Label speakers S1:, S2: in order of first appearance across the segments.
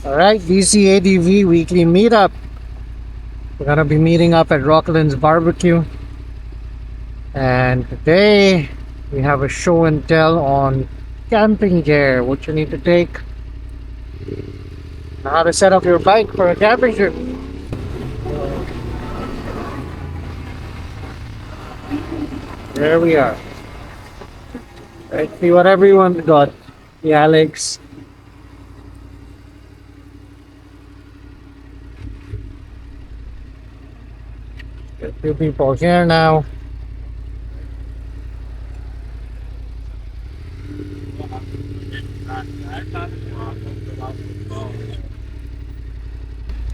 S1: Alright, DC ADV weekly meetup. We're gonna be meeting up at Rockland's Barbecue. And today we have a show and tell on camping gear, what you need to take, how to set up your bike for a camping trip. There we are. Let's see what everyone got. The Alex. A few people here now.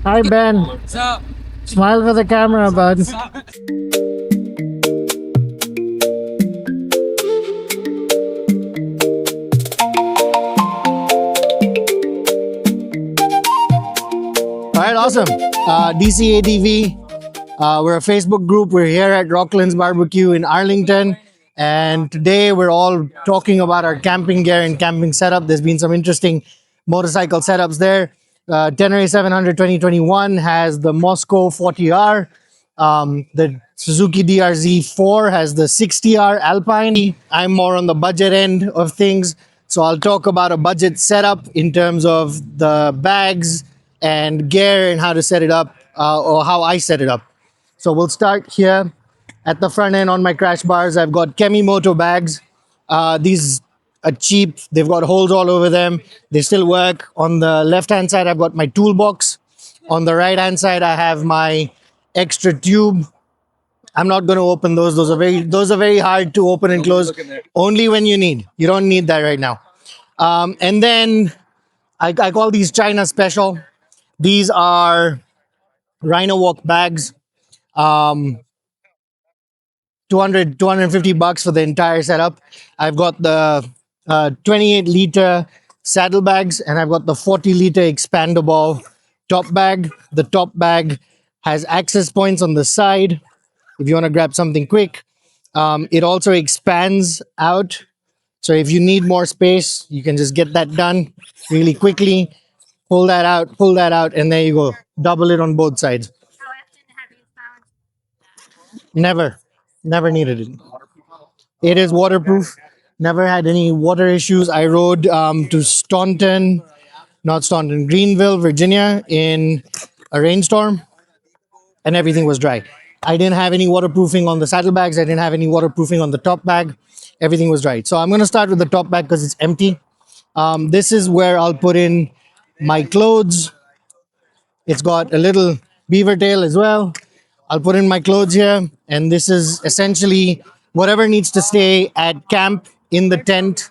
S1: Hi Ben.
S2: What's up?
S1: Smile for the camera, bud. Alright, awesome. DCADV. We're a Facebook group. We're here at Rockland's Barbecue in Arlington. And today we're all talking about our camping gear and camping setup. There's been some interesting motorcycle setups there. Ténéré 700 2021 has the Moscow 40R. The Suzuki DRZ4 has the 60R Alpine. I'm more on the budget end of things. So I'll talk about a budget setup in terms of the bags and gear and how to set it up, or how I set it up. So we'll start here at the front end on my crash bars. I've got Moto bags. These are cheap. They've got holes all over them. They still work. On the left-hand side, I've got my toolbox. On the right-hand side, I have my extra tube. I'm not going to open those. Those are very hard to open and close. Only when you need. You don't need that right now. And then I call these China Special. These are Rhinowalk bags. 250 bucks for the entire setup. I've got the 28 liter saddlebags, and I've got the 40 liter expandable top bag. The top bag has access points on the side if you want to grab something quick. It also expands out, so if you need more space, you can just get that done really quickly. Pull that out, and there you go. Double it on both sides. Never needed it. It is waterproof. Never had any water issues. I rode to Greenville, Virginia in a rainstorm, and everything was dry. I didn't have any waterproofing on the saddlebags. I didn't have any waterproofing on the top bag. Everything was dry. So I'm going to start with the top bag because it's empty. This is where I'll put in my clothes. It's got a little beaver tail as well. I'll put in my clothes here, and this is essentially whatever needs to stay at camp in the tent.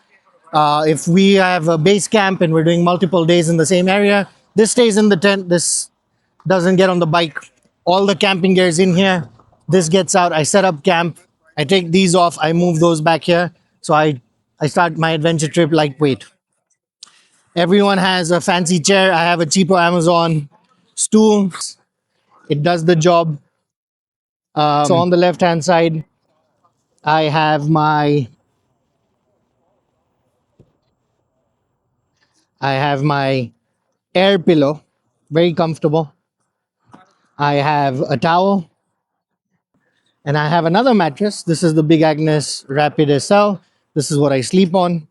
S1: If we have a base camp and we're doing multiple days in the same area, this stays in the tent. This doesn't get on the bike. All the camping gear is in here. This gets out. I set up camp. I take these off. I move those back here. So I start my adventure trip lightweight. Everyone has a fancy chair. I have a cheaper Amazon stool. It does the job. So on the left hand side, I have my air pillow, very comfortable. I have a towel, and I have another mattress. This is the big Agnes Rapide SL. This is what I sleep on.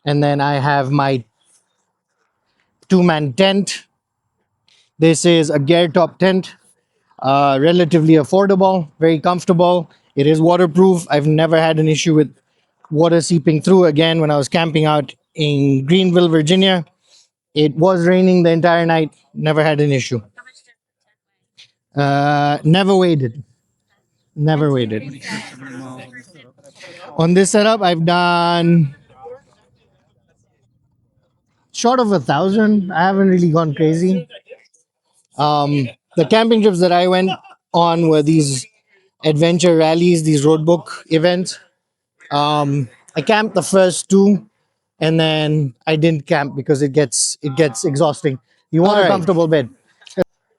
S1: And then I have my 2-man tent. This is a GEERTOP tent, relatively affordable, very comfortable. It is waterproof. I've never had an issue with water seeping through. Again, when I was camping out in Greenville, Virginia, it was raining the entire night. Never had an issue. Never waited. Never waited. On this setup, I've done short of 1,000. I haven't really gone crazy. The camping trips that I went on were these adventure rallies, these roadbook events. I camped the first two, and then I didn't camp because it gets exhausting. You want a comfortable bed.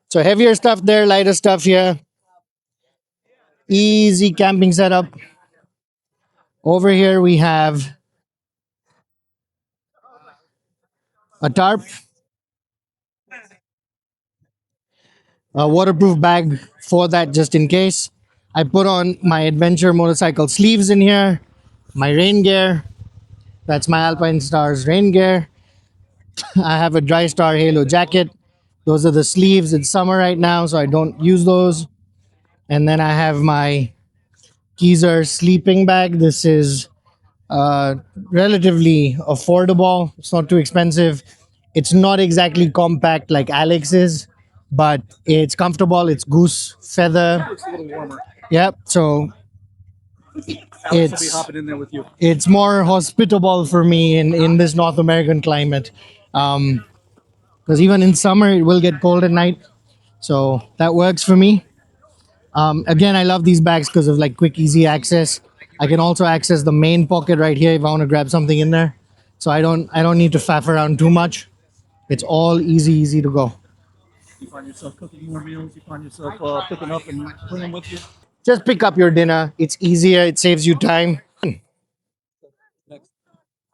S1: So heavier stuff there, lighter stuff here. Easy camping setup. Over here we have a tarp. a waterproof bag for that just in case. I put on my adventure motorcycle sleeves in here, my rain gear. That's my Alpine Stars rain gear. I have a Dry Star Halo jacket. Those are the sleeves. It's summer right now, so I don't use those. And then I have my Qezer sleeping bag. This is uh, relatively affordable. It's not too expensive. It's not exactly compact like Alex is, but it's comfortable. It's goose feather.
S2: It's a little warmer.
S1: Yep. So
S2: Alex will be
S1: it's
S2: hopping in there with you.
S1: it's more hospitable for me in this North American climate. Because even in summer it will get cold at night, so that works for me. Again, I love these bags because of like quick, easy access. I can also access the main pocket right here if I want to grab something in there. So I don't need to faff around too much. It's all easy to go.
S2: You find yourself cooking more meals. You find yourself picking up and bringing with you.
S1: Just pick up your dinner. It's easier. It saves you time.
S2: Next,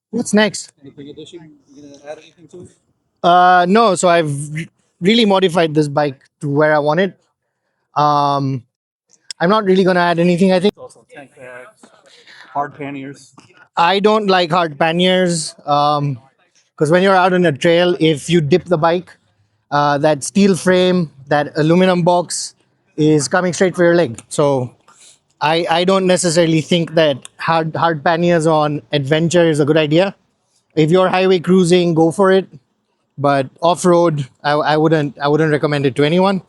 S1: What's next?
S2: anything addition? You gonna add anything to it?
S1: No. So I've really modified this bike to where I want it. Um, I'm not really gonna add anything. I think
S2: It's also tank bags, hard panniers.
S1: I don't like hard panniers. Because when you're out on a trail, if you dip the bike, that steel frame, that aluminum box is coming straight for your leg. So I don't necessarily think that hard panniers on adventure is a good idea. If you're highway cruising, go for it. But off road, I wouldn't recommend it to anyone.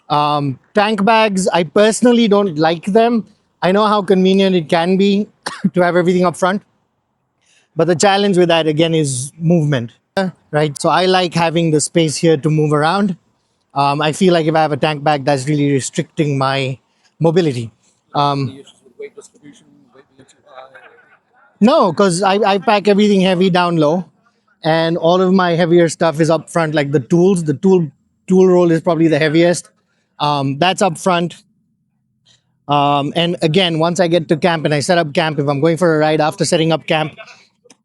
S1: Tank bags, I personally don't like them. I know how convenient it can be to have everything up front, but the challenge with that again is movement, right? So I like having the space here to move around. I feel like if I have a tank bag, that's really restricting my mobility.
S2: Any issues with weight distribution? Weight being too high?
S1: No, because I pack everything heavy down low, and all of my heavier stuff is up front, like the tools. The tool roll is probably the heaviest. That's up front. And again, once I get to camp and I set up camp, if I'm going for a ride after setting up camp,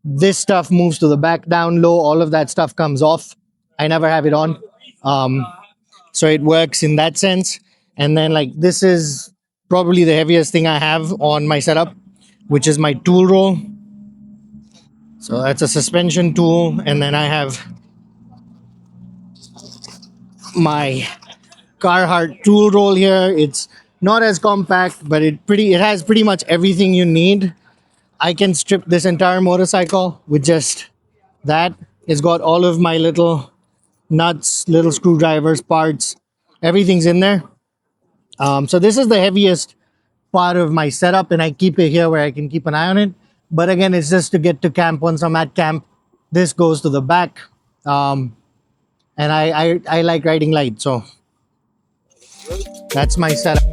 S1: this stuff moves to the back down low. All of that stuff comes off. I never have it on. Um, so it works in that sense. And then like this is probably the heaviest thing I have on my setup, which is my tool roll. So that's a suspension tool. And then I have my Carhartt tool roll here. It's not as compact, but it has pretty much everything you need. I can strip this entire motorcycle with just that. It's got all of my little nuts, little screwdrivers, parts, everything's in there. So this is the heaviest part of my setup, and I keep it here where I can keep an eye on it. But again, it's just to get to camp. Once I'm at camp, this goes to the back. And I like riding light, so that's my setup.